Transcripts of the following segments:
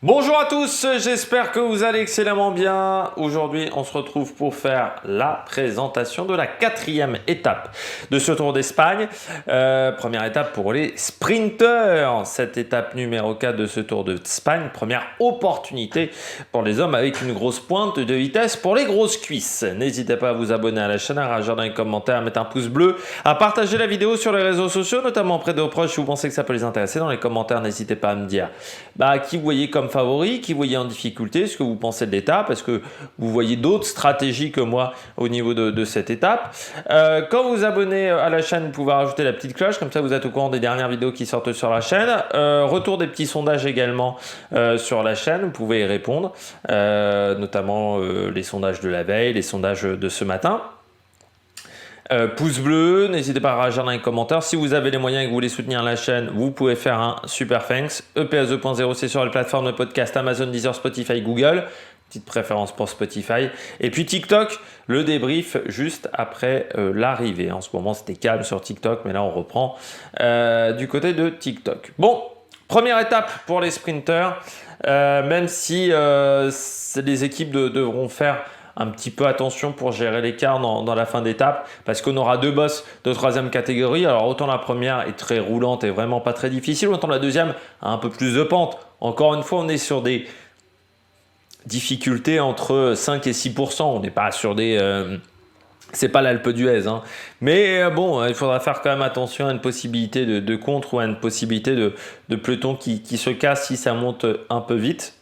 Bonjour à tous, j'espère que vous allez excellemment bien. Aujourd'hui, on se retrouve pour faire la présentation de la 4e étape de ce Tour d'Espagne. Première étape pour les sprinteurs. Cette étape numéro 4 de ce Tour d'Espagne. Première opportunité pour les hommes avec une grosse pointe de vitesse pour les grosses cuisses. N'hésitez pas à vous abonner à la chaîne, à réagir dans les commentaires, à mettre un pouce bleu, à partager la vidéo sur les réseaux sociaux, notamment auprès de vos proches si vous pensez que ça peut les intéresser. Dans les commentaires, n'hésitez pas à me dire qui vous voyez comme favori, qui vous voyez en difficulté, ce que vous pensez de l'étape, est-ce que vous voyez d'autres stratégies que moi au niveau de cette étape. Quand vous vous abonnez à la chaîne, vous pouvez rajouter la petite cloche, comme ça vous êtes au courant des dernières vidéos qui sortent sur la chaîne. Retour des petits sondages également sur la chaîne, vous pouvez y répondre, notamment les sondages de la veille, les sondages de ce matin. Pouce bleu, n'hésitez pas à réagir dans les commentaires. Si vous avez les moyens et que vous voulez soutenir la chaîne, vous pouvez faire un super thanks. EPS 2.0, c'est sur les plateformes de podcast Amazon, Deezer, Spotify, Google. Petite préférence pour Spotify. Et puis TikTok, le débrief juste après l'arrivée. En ce moment, c'était calme sur TikTok, mais là, on reprend du côté de TikTok. Bon, première étape pour les sprinteurs. Même si les équipes devront faire un petit peu attention pour gérer l'écart dans la fin d'étape parce qu'on aura deux bosses de 3e catégorie. Alors autant la première est très roulante et vraiment pas très difficile, autant la deuxième a un peu plus de pente. Encore une fois, on est sur des difficultés entre 5 et 6%. On n'est pas sur des... c'est pas l'Alpe d'Huez, hein. Mais bon, il faudra faire quand même attention à une possibilité de contre ou à une possibilité de peloton qui se casse si ça monte un peu vite.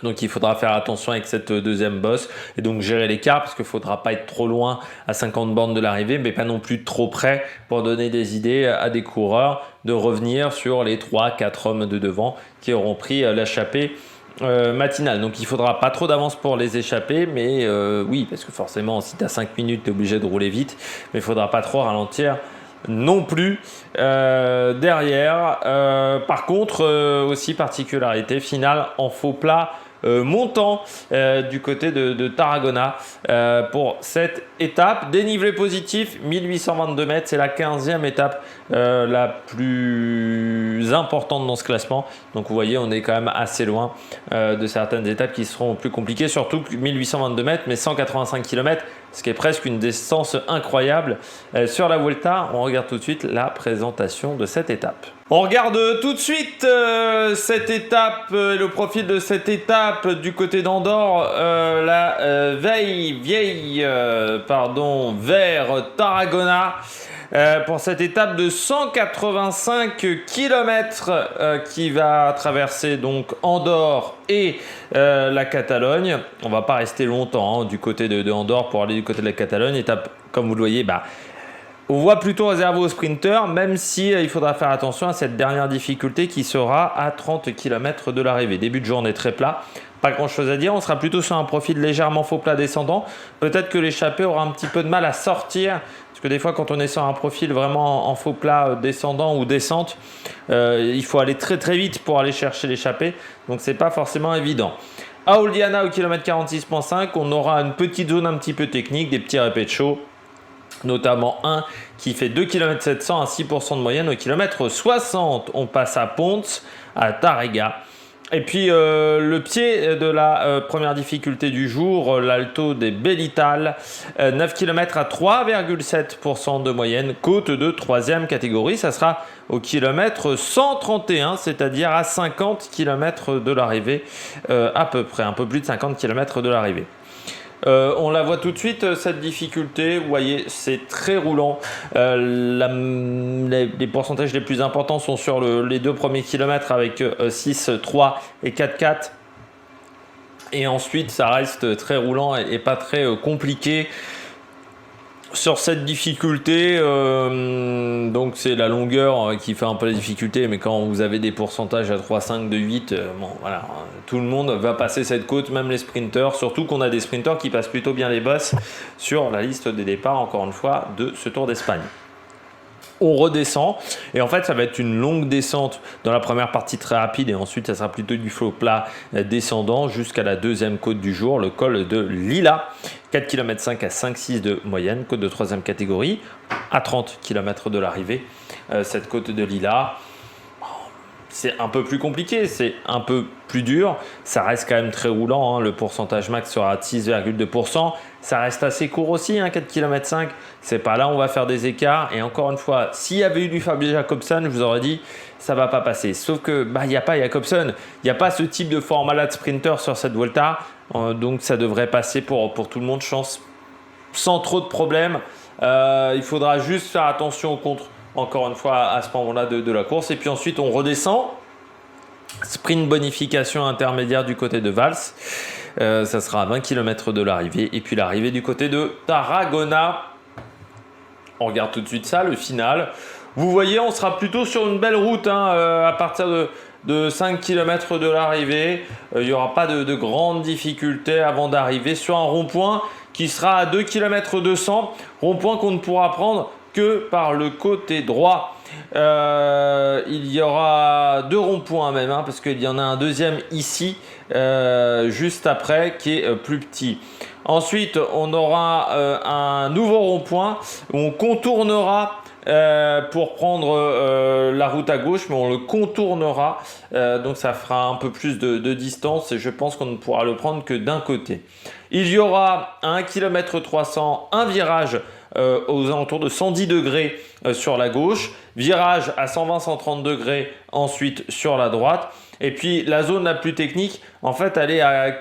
Donc il faudra faire attention avec cette deuxième bosse et donc gérer l'écart parce qu'il ne faudra pas être trop loin à 50 bornes de l'arrivée mais pas non plus trop près pour donner des idées à des coureurs de revenir sur les 3-4 hommes de devant qui auront pris l'échappée matinale. Donc il ne faudra pas trop d'avance pour les échapper mais oui, parce que forcément si tu as 5 minutes tu es obligé de rouler vite mais il ne faudra pas trop ralentir non plus derrière. Par contre, aussi particularité finale en faux plat montant du côté de Tarragona pour cette étape. Dénivelé positif, 1822 mètres, c'est la 15e étape la plus importante dans ce classement. Donc vous voyez, on est quand même assez loin de certaines étapes qui seront plus compliquées, surtout que 1822 mètres, mais 185 km, ce qui est presque une distance incroyable sur la Vuelta. On regarde tout de suite la présentation de cette étape. On regarde tout de suite cette étape, le profil de cette étape du côté d'Andorre, la vieille vers Tarragona. Pour cette étape de 185 km qui va traverser donc Andorre et la Catalogne. On va pas rester longtemps du côté de Andorre pour aller du côté de la Catalogne. Étape, comme vous le voyez, on voit plutôt réservé aux sprinteurs, même si il faudra faire attention à cette dernière difficulté qui sera à 30 km de l'arrivée. Début de journée très plat, pas grand chose à dire. On sera plutôt sur un profil légèrement faux plat descendant. Peut-être que l'échappée aura un petit peu de mal à sortir. Parce que des fois, quand on est sur un profil vraiment en faux plat descendant ou descente, il faut aller très très vite pour aller chercher l'échappée. Donc, c'est pas forcément évident. À Oldiana, au kilomètre 46.5, on aura une petite zone un petit peu technique, des petits répètes chauds. Notamment un qui fait 2 km 700 à 6% de moyenne au kilomètre 60. On passe à Ponce, à Tárrega. Et puis le pied de la première difficulté du jour, l'Alto des Belital, 9 km à 3,7% de moyenne, côte de 3e catégorie. Ça sera au kilomètre 131, c'est-à-dire à 50 km de l'arrivée, à peu près, un peu plus de 50 km de l'arrivée. On la voit tout de suite cette difficulté, vous voyez c'est très roulant, les pourcentages les plus importants sont sur les 2 premiers kilomètres avec 6, 3 et 4, 4 et ensuite ça reste très roulant et pas très compliqué sur cette difficulté. Donc c'est la longueur qui fait un peu la difficulté, mais quand vous avez des pourcentages à 3, 5, 2, 8, bon voilà, tout le monde va passer cette côte, même les sprinteurs, surtout qu'on a des sprinteurs qui passent plutôt bien les bosses sur la liste des départs, encore une fois, de ce Tour d'Espagne. On redescend et en fait ça va être une longue descente dans la première partie très rapide et ensuite ça sera plutôt du flot plat descendant jusqu'à la deuxième côte du jour, le col de Lila, 4 km 5 à 5,6 de moyenne, côte de 3e catégorie, à 30 km de l'arrivée, cette côte de Lila. c'est un peu plus compliqué, c'est un peu plus dur. Ça reste quand même très roulant, hein. Le pourcentage max sera de 6,2%. Ça reste assez court aussi, hein, 4,5 km. C'est pas là où on va faire des écarts. Et encore une fois, s'il y avait eu du Fabio Jacobsen, je vous aurais dit, ça va pas passer. Sauf que il n'y a pas Jacobsen, il n'y a pas ce type de format de sprinter sur cette Vuelta. Donc ça devrait passer pour tout le monde, je pense, sans trop de problèmes. Il faudra juste faire attention au contre, encore une fois, à ce moment-là de la course. Et puis ensuite, on redescend. Sprint bonification intermédiaire du côté de Valls. Ça sera à 20 km de l'arrivée. Et puis l'arrivée du côté de Tarragona. On regarde tout de suite ça, le final. Vous voyez, on sera plutôt sur une belle route, hein, à partir de 5 km de l'arrivée. Il n'y aura pas de grandes difficultés avant d'arriver sur un rond-point qui sera à 2 km 200. Rond-point qu'on ne pourra prendre que par le côté droit. Il y aura 2 ronds-points même, hein, parce qu'il y en a un deuxième ici, juste après, qui est plus petit. Ensuite, on aura un nouveau rond-point où on contournera pour prendre la route à gauche, mais on le contournera. Donc ça fera un peu plus de distance et je pense qu'on ne pourra le prendre que d'un côté. Il y aura à 1 km 300 un virage aux alentours de 110 degrés sur la gauche, virage à 120-130 degrés ensuite sur la droite. Et puis la zone la plus technique, en fait, elle est à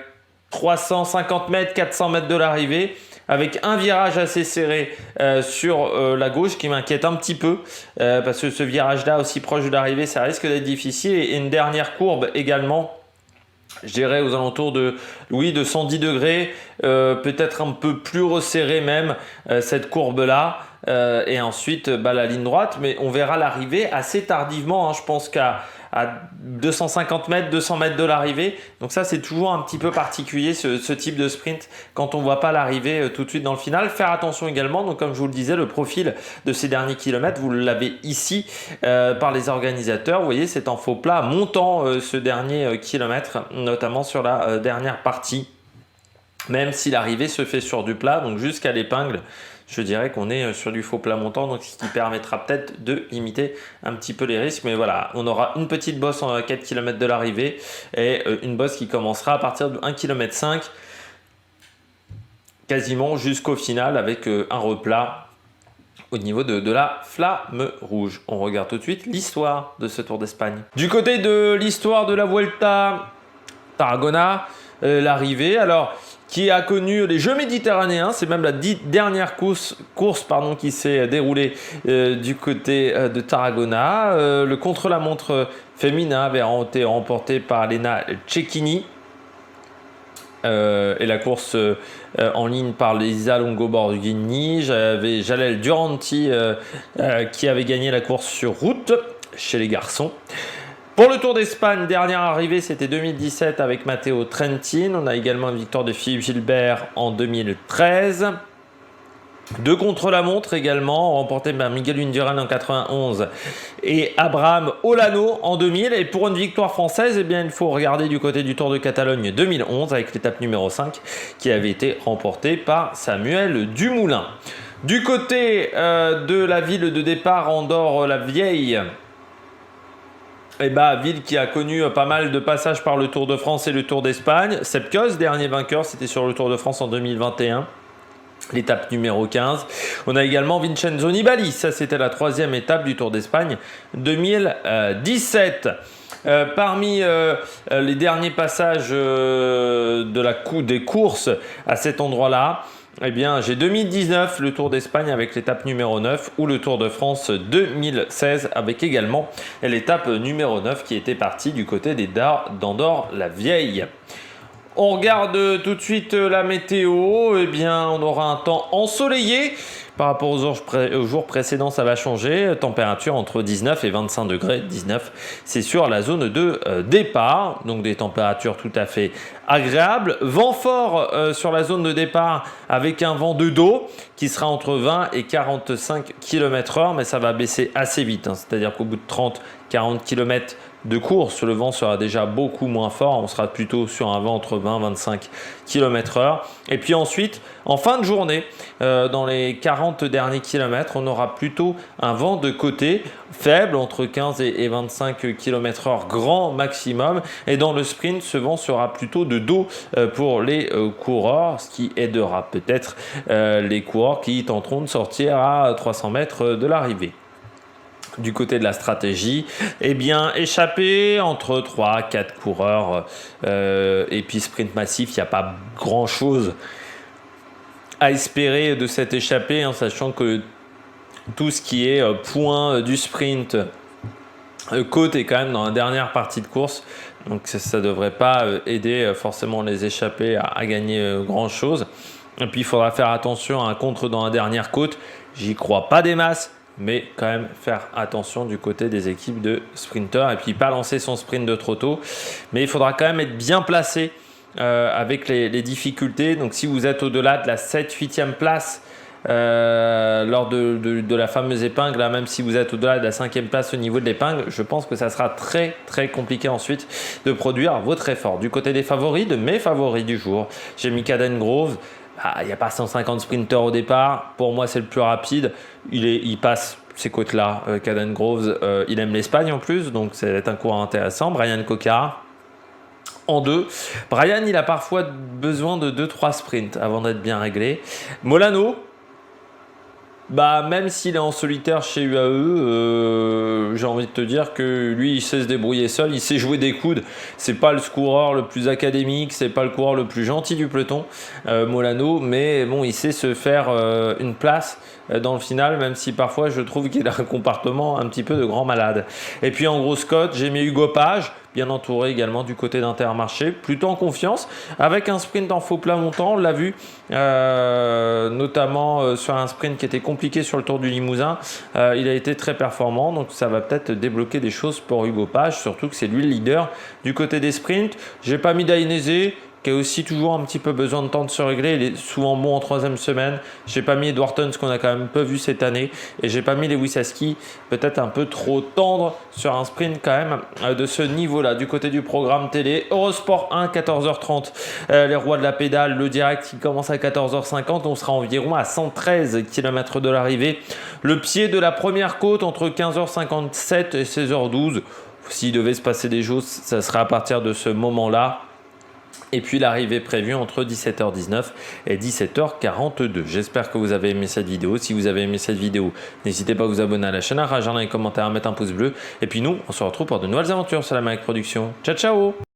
350 mètres, 400 mètres de l'arrivée, avec un virage assez serré sur la gauche qui m'inquiète un petit peu, parce que ce virage-là, aussi proche de l'arrivée, ça risque d'être difficile. Et une dernière courbe également, je dirais aux alentours de 110 degrés, peut-être un peu plus resserré même, cette courbe-là. Et ensuite, la ligne droite, mais on verra l'arrivée assez tardivement, hein. Je pense qu'à 250 mètres, 200 mètres de l'arrivée. Donc ça, c'est toujours un petit peu particulier, ce type de sprint, quand on ne voit pas l'arrivée tout de suite dans le final. Faire attention également, donc comme je vous le disais, le profil de ces derniers kilomètres, vous l'avez ici par les organisateurs. Vous voyez, c'est en faux plat montant ce dernier kilomètre, notamment sur la dernière partie. Même si l'arrivée se fait sur du plat, donc jusqu'à l'épingle, je dirais qu'on est sur du faux plat montant, donc ce qui permettra peut-être de limiter un petit peu les risques. Mais voilà, on aura une petite bosse en 4 km de l'arrivée et une bosse qui commencera à partir de 1,5 km quasiment jusqu'au final avec un replat au niveau de la flamme rouge. On regarde tout de suite l'histoire de ce Tour d'Espagne. Du côté de l'histoire de la Vuelta Tarragona, l'arrivée, alors qui a connu les Jeux méditerranéens, c'est même la dernière course qui s'est déroulée du côté de Tarragona. Le contre-la-montre féminin avait été remporté par Lena Cecchini et la course en ligne par Lisa Longo-Borghini. J'avais Jalel Duranti qui avait gagné la course sur route chez les garçons. Pour le Tour d'Espagne, dernière arrivée, c'était 2017 avec Matteo Trentin. On a également une victoire de Philippe Gilbert en 2013. 2 contre-la-montre également, remporté par Miguel Indurain en 91 et Abraham Olano en 2000. Et pour une victoire française, eh bien, il faut regarder du côté du Tour de Catalogne 2011 avec l'étape numéro 5 qui avait été remportée par Samuel Dumoulin. Du côté de la ville de départ, Andorre-la-Vieille, ville qui a connu pas mal de passages par le Tour de France et le Tour d'Espagne. Sepp Kuss, dernier vainqueur, c'était sur le Tour de France en 2021. L'étape numéro 15. On a également Vincenzo Nibali. Ça, c'était la 3e étape du Tour d'Espagne 2017. Parmi les derniers passages des courses à cet endroit-là, eh bien, j'ai 2019, le Tour d'Espagne avec l'étape numéro 9 ou le Tour de France 2016 avec également l'étape numéro 9 qui était partie du côté d'Andorre-la-Vieille. On regarde tout de suite la météo. Eh bien, on aura un temps ensoleillé. Par rapport aux jours précédents, ça va changer. Température entre 19 et 25 degrés. 19, c'est sur la zone de départ. Donc des températures tout à fait agréables. Vent fort sur la zone de départ avec un vent de dos qui sera entre 20 et 45 km/h. Mais ça va baisser assez vite. C'est-à-dire qu'au bout de 30-40 km de course, le vent sera déjà beaucoup moins fort. On sera plutôt sur un vent entre 20 et 25 km/h. Et puis ensuite, en fin de journée, dans les 40 derniers kilomètres, on aura plutôt un vent de côté faible, entre 15 et 25 km/h grand maximum. Et dans le sprint, ce vent sera plutôt de dos pour les coureurs, ce qui aidera peut-être les coureurs qui tenteront de sortir à 300 mètres de l'arrivée. Du côté de la stratégie, eh bien, échapper entre 3 4 coureurs et puis sprint massif, il n'y a pas grand-chose à espérer de cette échappée, en sachant que tout ce qui est point du sprint, côte est quand même dans la dernière partie de course. Donc ça ne devrait pas aider forcément les échappés à gagner grand-chose. Et puis il faudra faire attention à un contre dans la dernière côte. J'y crois pas des masses, mais quand même faire attention du côté des équipes de sprinteurs et puis pas lancer son sprint de trop tôt. Mais il faudra quand même être bien placé avec les difficultés. Donc si vous êtes au-delà de la 7-8e place lors de la fameuse épingle, là, même si vous êtes au-delà de la 5e place au niveau de l'épingle, je pense que ça sera très très compliqué ensuite de produire votre effort. Du côté des favoris, de mes favoris du jour, j'ai mis Cadengrove. Il n'y a pas 150 sprinteurs au départ. Pour moi, c'est le plus rapide. Il passe ces côtes-là. Cadengrove, il aime l'Espagne en plus, donc ça va être un coureur intéressant. Brian Coquard en 2. Brian, il a parfois besoin de 2-3 sprints avant d'être bien réglé. Molano, même s'il est en solitaire chez UAE, j'ai envie de te dire que lui, il sait se débrouiller seul, il sait jouer des coudes. C'est pas le coureur le plus académique, c'est pas le coureur le plus gentil du peloton, Molano, mais bon, il sait se faire une place dans le final, même si parfois je trouve qu'il a un comportement un petit peu de grand malade. Et puis en grosse cote, j'ai mis Hugo Page, bien entouré également du côté d'Intermarché, plutôt en confiance, avec un sprint en faux plat montant, on l'a vu, notamment sur un sprint qui était compliqué sur le Tour du Limousin, il a été très performant, donc ça va peut-être débloquer des choses pour Hugo Page, surtout que c'est lui le leader du côté des sprints. J'ai pas mis Dainese, qui a aussi toujours un petit peu besoin de temps de se régler. Il est souvent bon en 3e semaine. J'ai pas mis Edwarton, ce qu'on a quand même peu vu cette année. Et j'ai pas mis Lewis Heskey, peut-être un peu trop tendre sur un sprint quand même de ce niveau-là. Du côté du programme télé, Eurosport 1, 14h30. Les rois de la pédale, le direct qui commence à 14h50. On sera environ à 113 km de l'arrivée. Le pied de la première côte entre 15h57 et 16h12. S'il devait se passer des choses, ça sera à partir de ce moment-là. Et puis l'arrivée prévue entre 17h19 et 17h42. J'espère que vous avez aimé cette vidéo. Si vous avez aimé cette vidéo, n'hésitez pas à vous abonner à la chaîne, à réagir dans les commentaires, à mettre un pouce bleu. Et puis nous, on se retrouve pour de nouvelles aventures sur la Mike Production. Ciao, ciao!